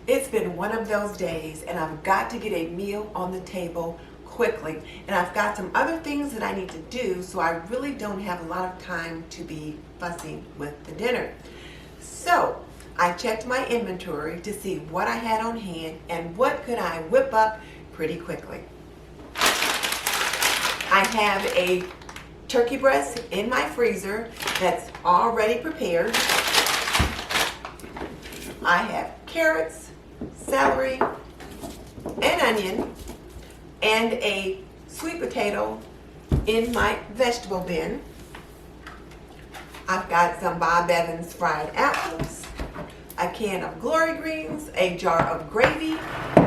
It's been one of those days and I've got to get a meal on the table quickly. And I've got some other things that I need to do, so I really don't have a lot of time to be fussing with the dinner. So I checked my inventory to see what I had on hand and what could I whip up pretty quickly. I have a turkey breast in my freezer that's already prepared. I have carrots, celery, and onion, and a sweet potato in my vegetable bin. I've got some Bob Evans fried apples, a can of Glory Greens, a jar of gravy,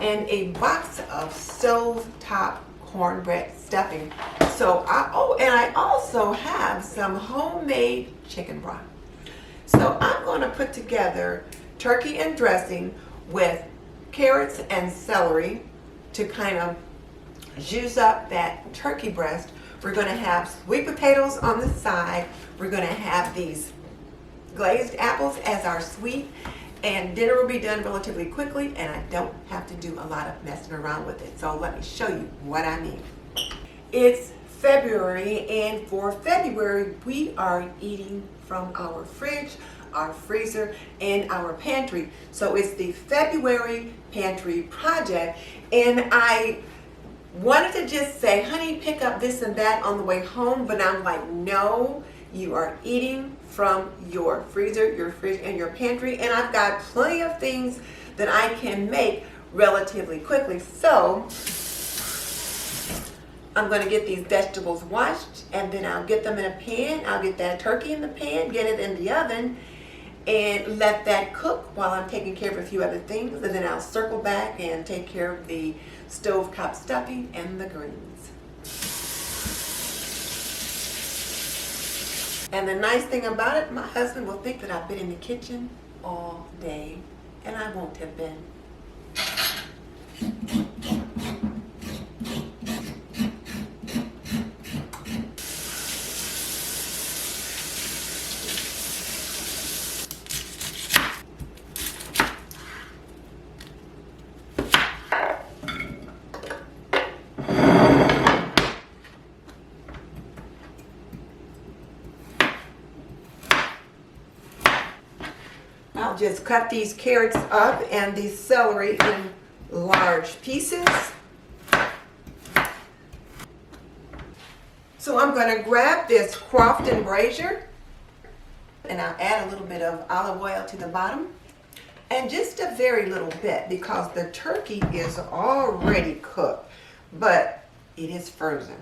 and a box of stove-top cornbread stuffing. So I also have some homemade chicken broth. So I'm going to put together turkey and dressing with carrots and celery to kind of juice up that turkey breast. We're going to have sweet potatoes on the side. We're going to have these glazed apples as our sweet, and dinner will be done relatively quickly, and I don't have to do a lot of messing around with it. So let me show you what I mean. It's February, and for February we are eating from our fridge, our freezer, and our pantry. So it's the February Pantry project, and I wanted to just say, honey, pick up this and that on the way home, but I'm like, no, you are eating from your freezer, your fridge, and your pantry, and I've got plenty of things that I can make relatively quickly. So I'm going to get these vegetables washed, and then I'll get them in a pan. I'll get that turkey in the pan, get it in the oven, and let that cook while I'm taking care of a few other things, and then I'll circle back and take care of the stovetop stuffing and the greens. And the nice thing about it, my husband will think that I've been in the kitchen all day, and I won't have been. I'll just cut these carrots up and the celery in large pieces. So I'm going to grab this Crofton brazier, and I'll add a little bit of olive oil to the bottom, and just a very little bit because the turkey is already cooked, but it is frozen.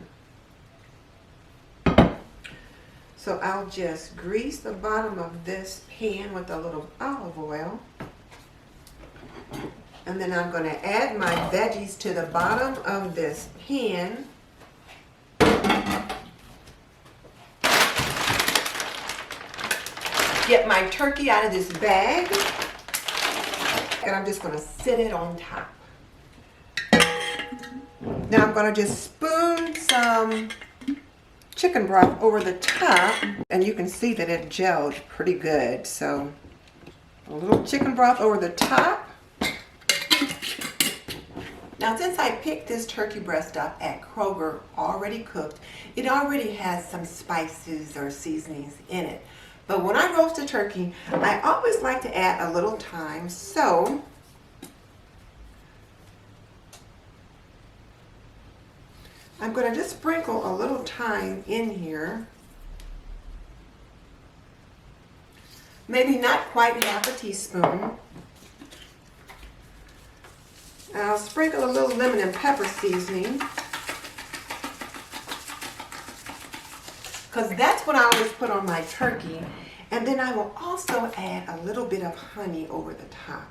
So I'll just grease the bottom of this pan with a little olive oil. And then I'm going to add my veggies to the bottom of this pan. Get my turkey out of this bag. And I'm just going to sit it on top. Now I'm going to just spoon some chicken broth over the top, and you can see that it gelled pretty good. So a little chicken broth over the top. Now since I picked this turkey breast up at Kroger already cooked, it already has some spices or seasonings in it. But when I roast a turkey, I always like to add a little thyme. So I'm going to just sprinkle a little thyme in here. Maybe not quite half a teaspoon. And I'll sprinkle a little lemon and pepper seasoning, because that's what I always put on my turkey. And then I will also add a little bit of honey over the top.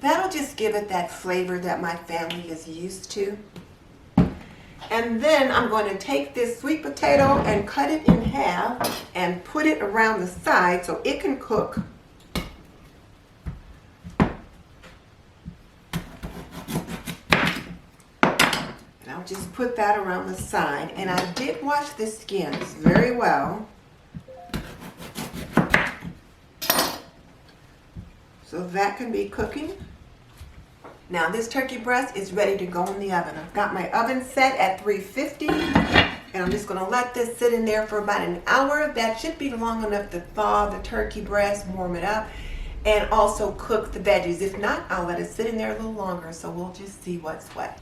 That'll just give it that flavor that my family is used to. And then I'm going to take this sweet potato and cut it in half and put it around the side so it can cook. And I'll just put that around the side. And I did wash the skins very well. So that can be cooking. Now this turkey breast is ready to go in the oven. I've got my oven set at 350, and I'm just going to let this sit in there for about an hour. That should be long enough to thaw the turkey breast, warm it up, and also cook the veggies. If not, I'll let it sit in there a little longer, so we'll just see what's what.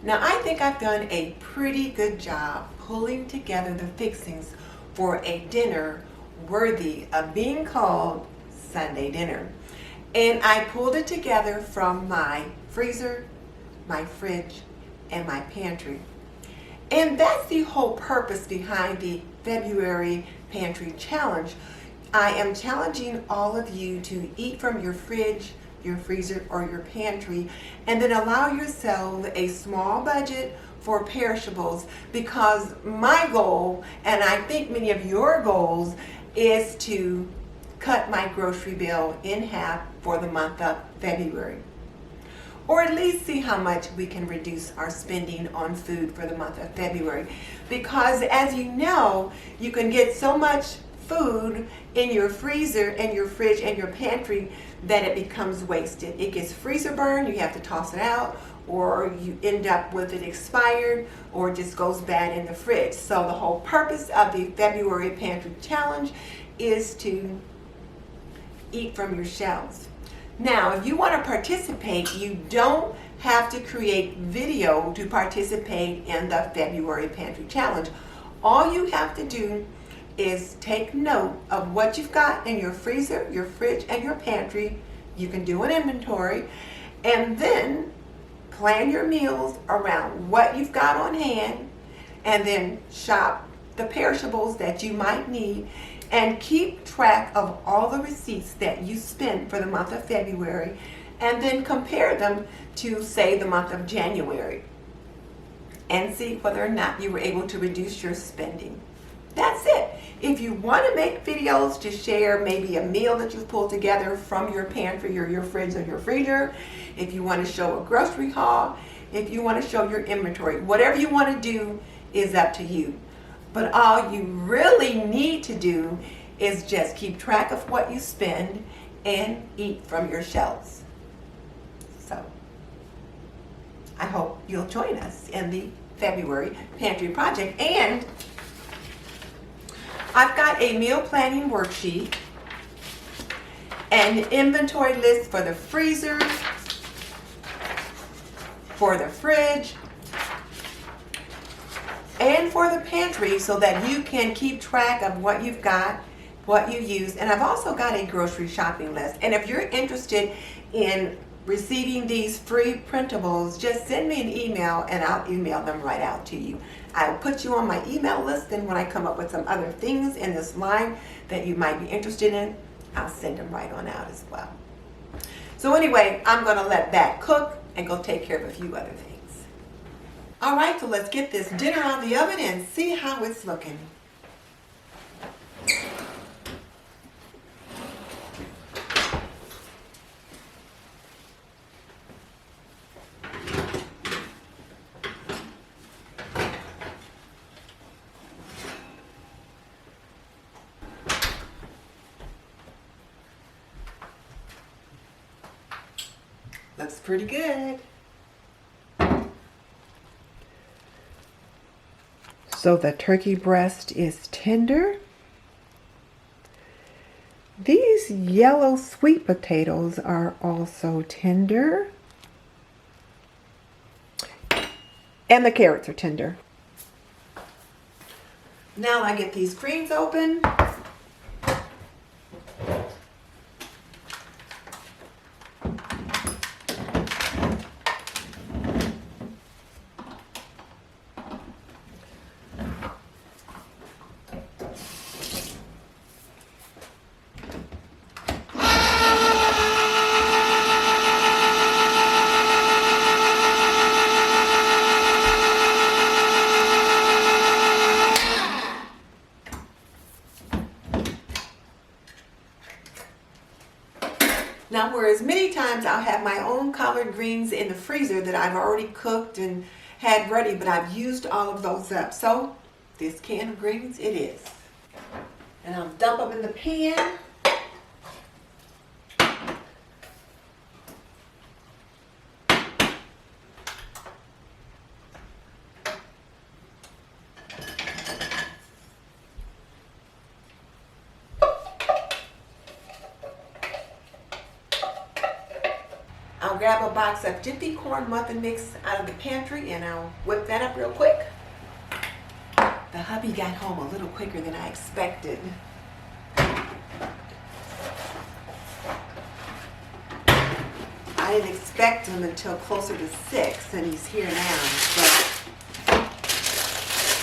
Now I think I've done a pretty good job pulling together the fixings for a dinner worthy of being called Sunday dinner. And I pulled it together from my freezer, my fridge, and my pantry. And that's the whole purpose behind the February Pantry Challenge. I am challenging all of you to eat from your fridge, your freezer, or your pantry, and then allow yourself a small budget for perishables, because my goal, and I think many of your goals, is to cut my grocery bill in half for the month of February. Or at least see how much we can reduce our spending on food for the month of February. Because as you know, you can get so much food in your freezer and your fridge and your pantry that it becomes wasted. It gets freezer burned, you have to toss it out, or you end up with it expired, or it just goes bad in the fridge. So the whole purpose of the February Pantry Challenge is to eat from your shelves. Now, if you want to participate, you don't have to create video to participate in the February Pantry Challenge. All you have to do is take note of what you've got in your freezer, your fridge, and your pantry. You can do an inventory, and then plan your meals around what you've got on hand, and then shop the perishables that you might need, and keep track of all the receipts that you spend for the month of February, and then compare them to, say, the month of January, and see whether or not you were able to reduce your spending. That's it. If you want to make videos to share maybe a meal that you've pulled together from your pantry or your fridge or your freezer, if you want to show a grocery haul, if you want to show your inventory, whatever you want to do is up to you. But all you really need to do is just keep track of what you spend and eat from your shelves. So I hope you'll join us in the February Pantry Project. And I've got a meal planning worksheet, an inventory list for the freezer, for the fridge, and for the pantry, so that you can keep track of what you've got, what you use. And I've also got a grocery shopping list. And if you're interested in receiving these free printables, just send me an email and I'll email them right out to you. I'll put you on my email list, and when I come up with some other things in this line that you might be interested in, I'll send them right on out as well. So anyway, I'm going to let that cook and go take care of a few other things. All right, so let's get this dinner out of the oven and see how it's looking. Looks pretty good. So the turkey breast is tender. These yellow sweet potatoes are also tender. And the carrots are tender. Now I get these greens open. Now, whereas many times I'll have my own collard greens in the freezer that I've already cooked and had ready, but I've used all of those up. So this can of greens it is. And I'll dump them in the pan. I'll grab a box of Jiffy corn muffin mix out of the pantry and I'll whip that up real quick. The hubby got home a little quicker than I expected. I didn't expect him until closer to 6 and he's here now. But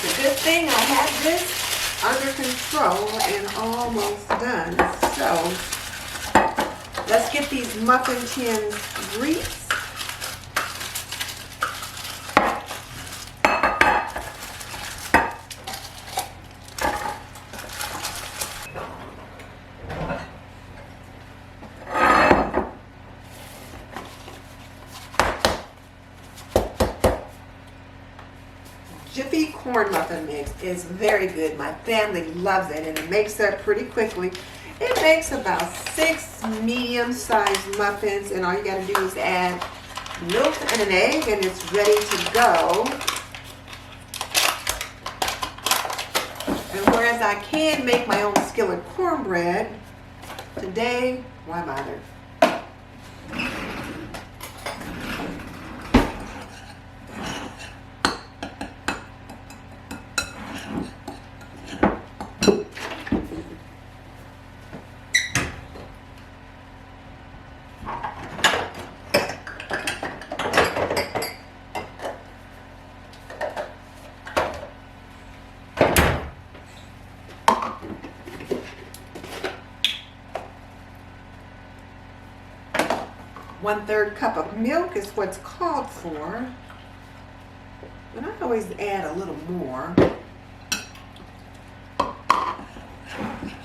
it's a good thing I have this under control and almost done. So let's get these muffin tins greased. Jiffy corn muffin mix is very good. My family loves it and it makes up pretty quickly. It makes about 6 medium-sized muffins and all you got to do is add milk and an egg and it's ready to go. And whereas I can make my own skillet cornbread, today, why bother? 1/3 cup of milk is what's called for. And I always add a little more,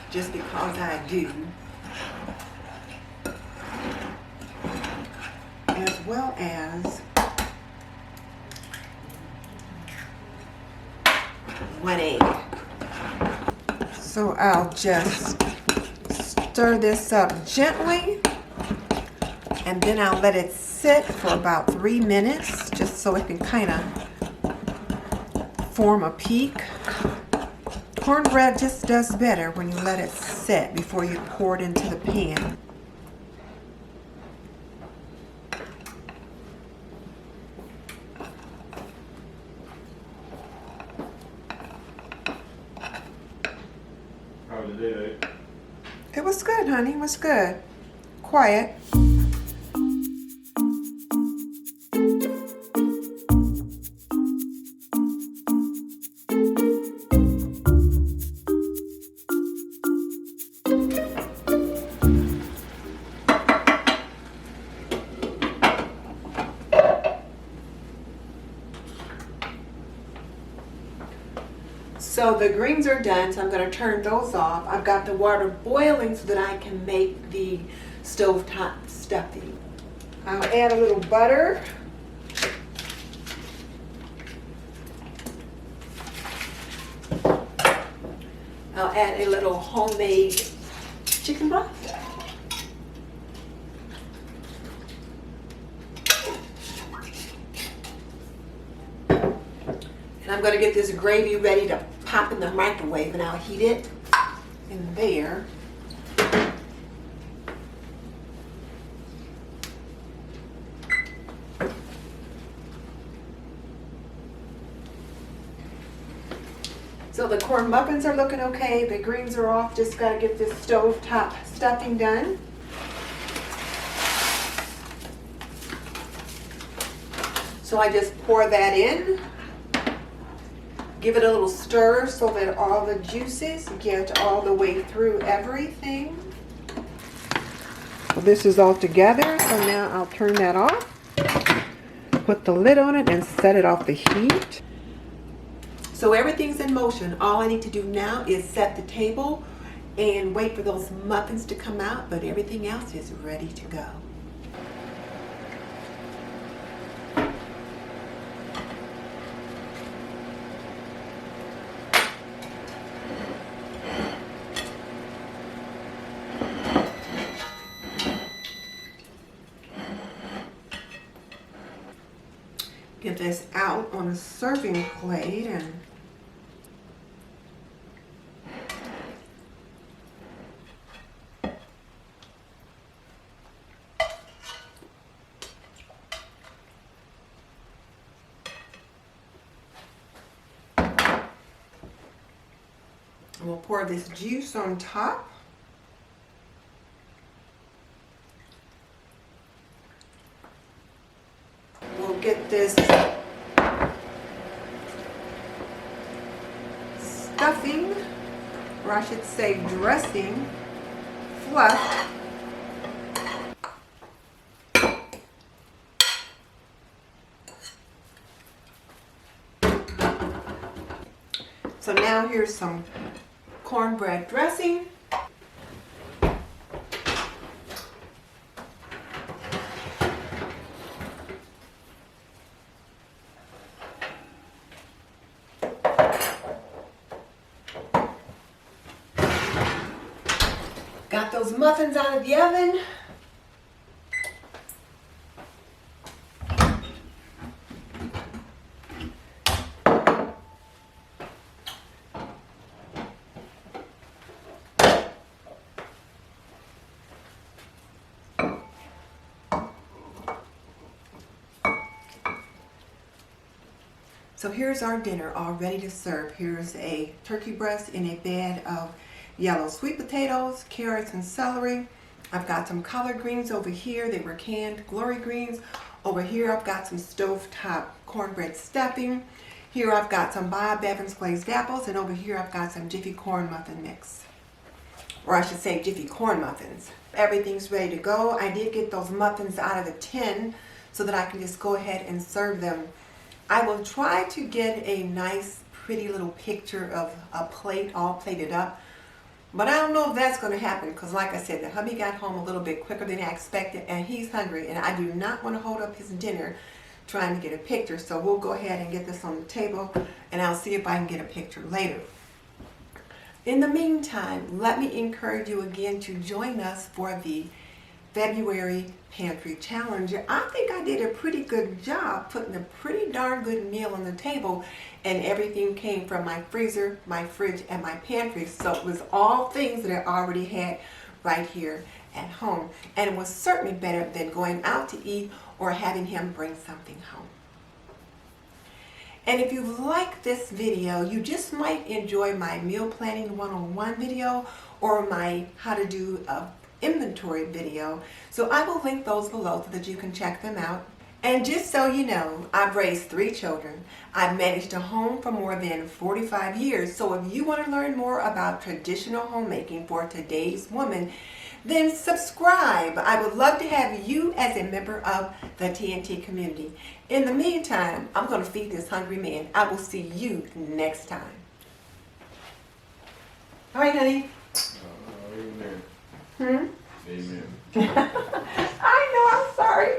just because I do. As well as 1 egg. So I'll just stir this up gently. And then I'll let it sit for about 3 minutes, just so it can kind of form a peak. Cornbread just does better when you let it sit before you pour it into the pan. How was the day? It was good, honey. It was good. Quiet. So the greens are done, so I'm going to turn those off. I've got the water boiling so that I can make the stovetop stuffing. I'll add a little butter. I'll add a little homemade chicken broth. And I'm going to get this gravy ready to pop in the microwave, and I'll heat it in there. So the corn muffins are looking okay. The greens are off. Just got to get this stovetop stuffing done. So I just pour that in. Give it a little stir so that all the juices get all the way through everything. Well, this is all together, so now I'll turn that off. Put the lid on it and set it off the heat. So everything's in motion. All I need to do now is set the table and wait for those muffins to come out, but everything else is ready to go. this out on a serving plate and we'll pour this juice on top. We'll get this stuffing, or I should say dressing, fluffed. So now here's some cornbread dressing. Got those muffins out of the oven. So here's our dinner all ready to serve. Here's a turkey breast in a bed of yellow sweet potatoes, carrots, and celery. I've got some collard greens over here. They were canned glory greens. Over here I've got some stovetop cornbread stuffing. Here I've got some Bob Evans glazed apples, and over here I've got some Jiffy corn muffin mix. Or I should say Jiffy corn muffins. Everything's ready to go. I did get those muffins out of the tin so that I can just go ahead and serve them. I will try to get a nice pretty little picture of a plate all plated up, but I don't know if that's going to happen because, like I said, the hubby got home a little bit quicker than I expected and he's hungry, and I do not want to hold up his dinner trying to get a picture. So we'll go ahead and get this on the table and I'll see if I can get a picture later. In the meantime, let me encourage you again to join us for the February Pantry Challenge. I think I did a pretty good job putting a pretty darn good meal on the table, and everything came from my freezer, my fridge, and my pantry. So it was all things that I already had right here at home, and it was certainly better than going out to eat or having him bring something home. And if you like this video, you just might enjoy my meal planning 101 video or my how to do a inventory video. So I will link those below so that you can check them out. And just so you know, I've raised 3 children. I've managed a home for more than 45 years. So if you want to learn more about traditional homemaking for today's woman, then subscribe. I would love to have you as a member of the TNT community. In the meantime, I'm going to feed this hungry man. I will see you next time. All right, honey. Amen. Amen. Amen. I know, I'm sorry.